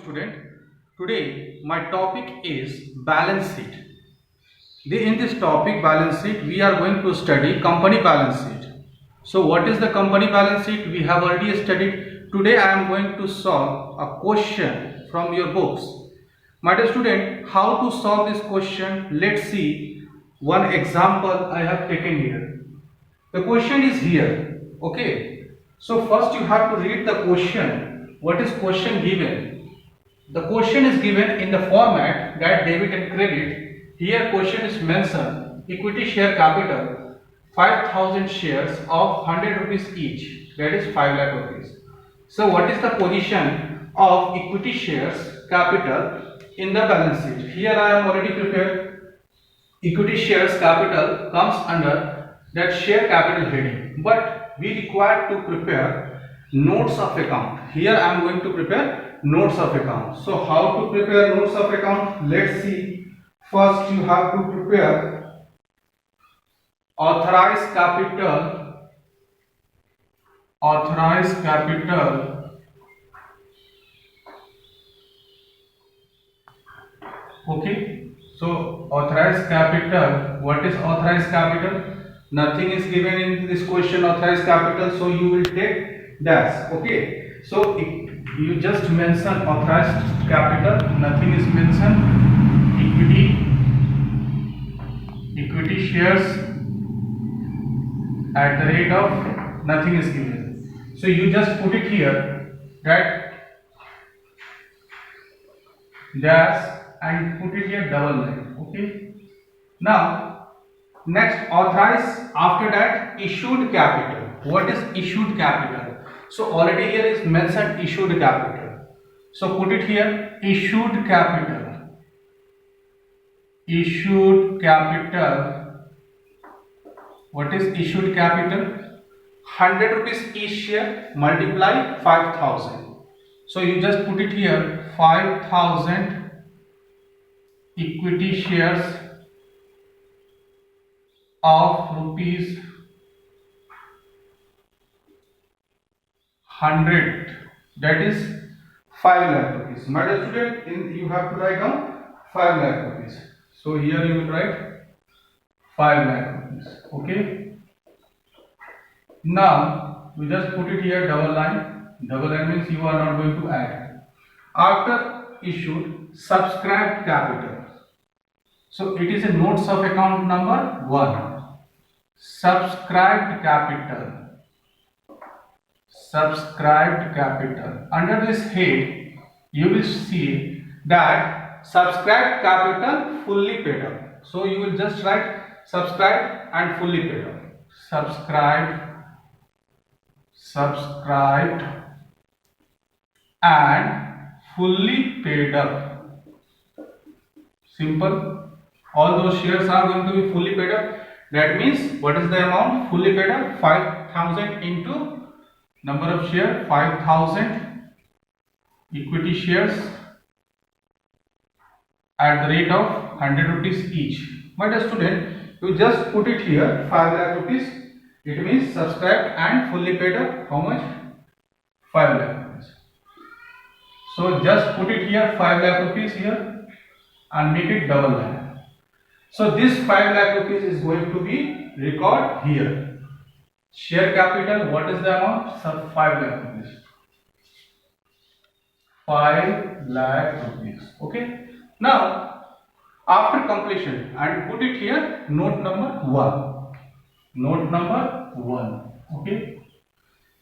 student. Today my topic is balance sheet. In this topic balance sheet we are going to study company balance sheet. So what is the company balance sheet? We have already studied. Today I am going to solve a question from your books. My dear student, how to solve this question? Let's see one example I have taken here. The question is here. Okay. So first you have to read the question. What is question given? The question is given in the format that debit and credit. Here question is mentioned equity share capital 5000 shares of 100 rupees each, that is 5 lakh rupees. So what is the position of equity shares capital in the balance sheet? Here I am already prepared. Equity shares capital comes under that share capital heading, but we require to prepare notes of account. Here I am going to prepare notes of account. So how to prepare notes of account? Let's see. First you have to prepare authorized capital. Okay. So authorized capital. What is authorized capital? Nothing is given in this question authorized capital, so you will take dash. Okay. So you just mention authorized capital, nothing is mentioned. Equity shares at the rate of, nothing is given. So you just put it here that dash and put it here double line. Okay. Now next authorized, after that issued capital. What is issued capital? So already here is mentioned issued capital. So put it here issued capital. Issued capital. What is issued capital? 100 rupees each share multiply 5000. So you just put it here 5000 equity shares of rupees 100, that is 5 lakh rupees. My dear student, you have to write down 5 lakh rupees. So here you will write 5 lakh rupees. Okay. Now we just put it here double line. Double line means you are not going to add. After issued subscribed capital. So it is a notes of account number 1. Subscribed capital. Subscribed capital. Under this head, you will see that subscribed capital fully paid up. So you will just write subscribed and fully paid up. Subscribed and fully paid up. Simple. All those shares are going to be fully paid up. That means what is the amount fully paid up? 5000 into number of share 5000 equity shares at the rate of 100 rupees each. My dear student, you just put it here 5 lakh rupees. It means subscribed and fully paid up. How much? 5 lakh rupees. So just put it here 5 lakh rupees here and make it double line. So this 5 lakh rupees is going to be record here. Share capital, what is the amount? Sub 5 lakh rupees. 5 lakh rupees. Okay. Now, after completion, and put it here, note number 1. Note number 1. Okay.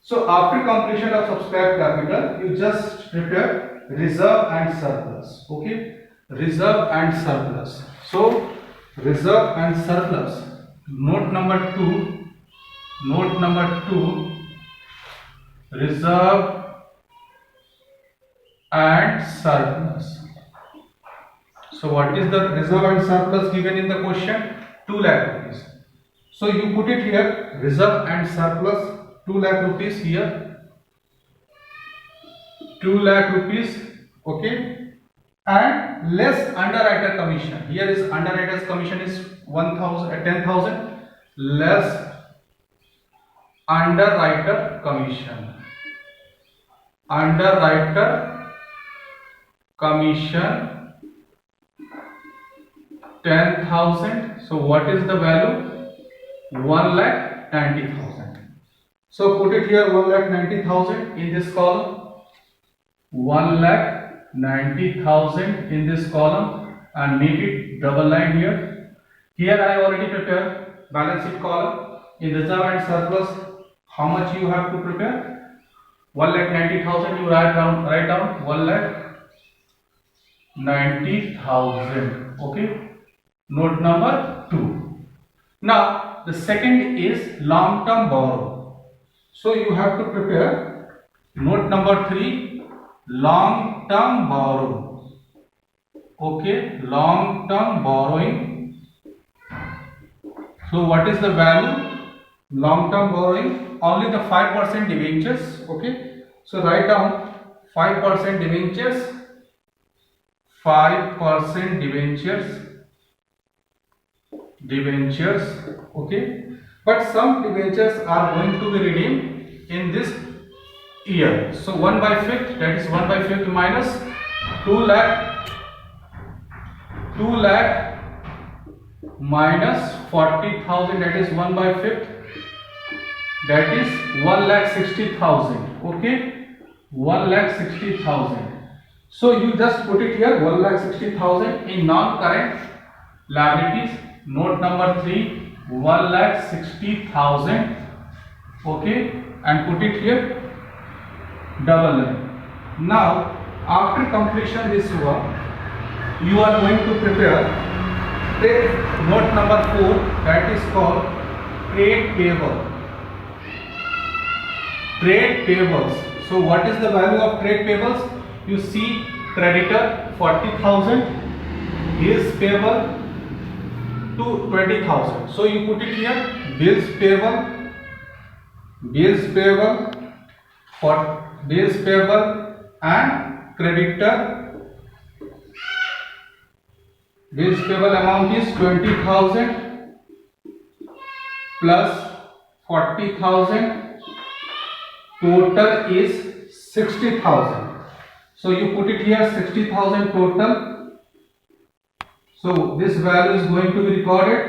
So, after completion of subscribed capital, you just prepare reserve and surplus. Okay. Reserve and surplus. So, reserve and surplus. Note number 2. Note number 2, reserve and surplus. So what is the reserve and surplus given in the question? 2 lakh rupees. So you put it here reserve and surplus 2 lakh rupees here. 2 lakh rupees. Okay. And less underwriter commission. Here is underwriter's commission is 10,000 less underwriter commission. Underwriter commission 10,000. So what is the value? 1,90,000. So put it here 1,90,000 in this column. 1,90,000 in this column and make it double line here. Here I already prepared balance sheet column. In reserve and surplus, how much you have to prepare? 1,90,000. You write down 1,90,000. Okay. Note number 2. Now the second is long term borrow. So you have to prepare note number 3, long term borrow. Okay, long term borrowing. So what is the value? Long term borrowing, only the 5% debentures. Okay, so write down 5% debentures, 5% debentures. Okay, but some debentures are going to be redeemed in this year. So 1/5, that is 1/5 minus 2 lakh minus 40,000, that is 1/5, that is 1,60,000. Okay, 1,60,000. So you just put it here 1,60,000 in non-current liabilities. Note number 3, 1,60,000. Okay, and put it here double line. Now after completion this work, you are going to prepare note number 4, that is called trade payable. Trade payables. So what is the value of trade payables? You see, creditor 40,000, bills payable to 20,000. So you put it here bills payable and creditor. Bills payable amount is 20,000 plus 40,000. Total is 60,000. So you put it here 60,000 total. So this value is going to be recorded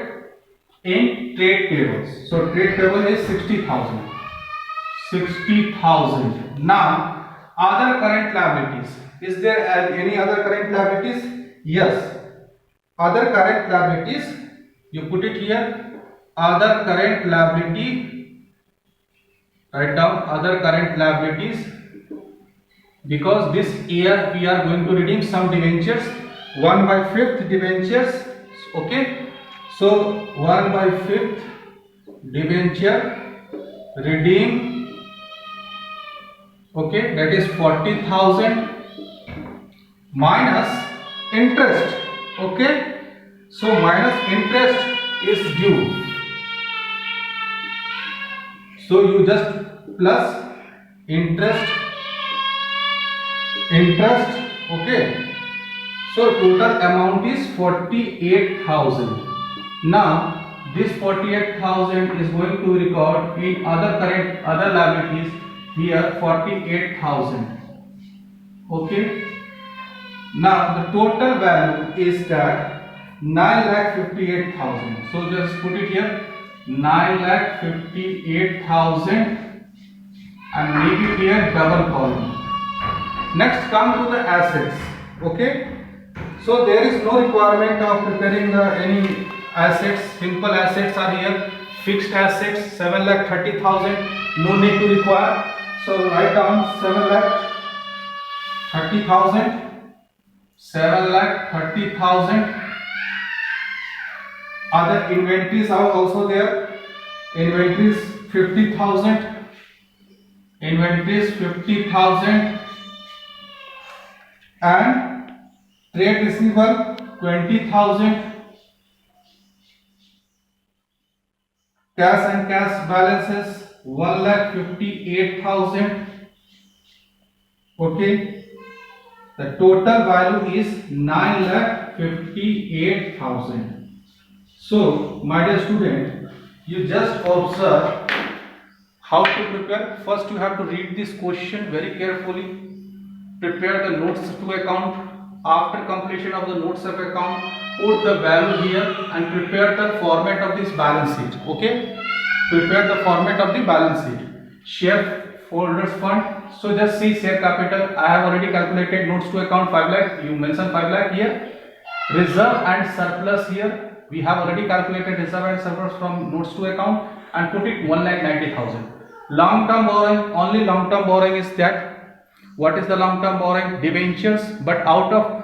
in trade payables. So trade payable is 60,000. 60,000. Now other current liabilities. Is there any other current liabilities? Yes. Other current liabilities. You put it here. Other current liability. Write down other current liabilities, because this year we are going to redeem some debentures, 1/5 debentures. Okay, so 1/5 debenture redeem. Okay, that is 40,000 minus interest. Okay, so minus interest is due. So you just plus interest. Okay, so total amount is 48,000. Now this 48,000 is going to record in other liabilities here 48,000. Okay, now the total value is that 9,58,000. So just put it here 9,58,000 and make it here double column. Next come to the assets. Okay, so there is no requirement of preparing any assets. Simple assets are here. Fixed assets 7,30,000, no need to require. So write down 7,30,000. 7,30,000. Other inventories are also there. Inventories 50,000. Inventories 50,000 and trade receivable 20,000. Cash and cash balances 1,58,000. Okay, the total value is 9,58,000. So, my dear student, you just observe how to prepare. First, you have to read this question very carefully. Prepare the notes to account. after completion of the notes of account, put the value here and prepare the format of this balance sheet. Okay, prepare the format of the balance sheet. Share holders fund. So just see share capital. I have already calculated notes to account 5 lakh. You mention 5 lakh here. Reserve and surplus here. We have already calculated reserve and surplus from notes to account and put it 1,90,000. Long term borrowing, only long term borrowing is that. What is the long term borrowing? Debentures, but out of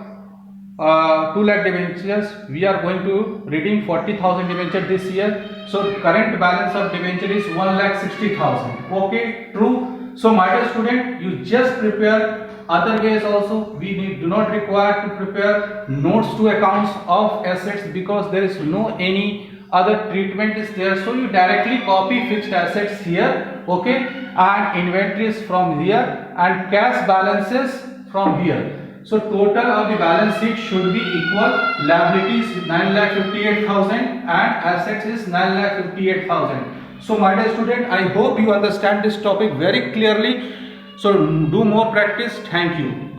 2 lakh debentures, we are going to redeem 40,000 debentures this year. So current balance of debenture is 1,60,000. Okay, true. So my dear student, you just prepare other ways also. We do not require to prepare notes to accounts of assets because there is no any other treatment is there. So you directly copy fixed assets here. Okay, and inventories from here and cash balances from here. So total of the balance sheet should be equal. Liabilities 9,58,000 and assets is 9,58,000. So my dear student, I hope you understand this topic very clearly. So do more practice. Thank you.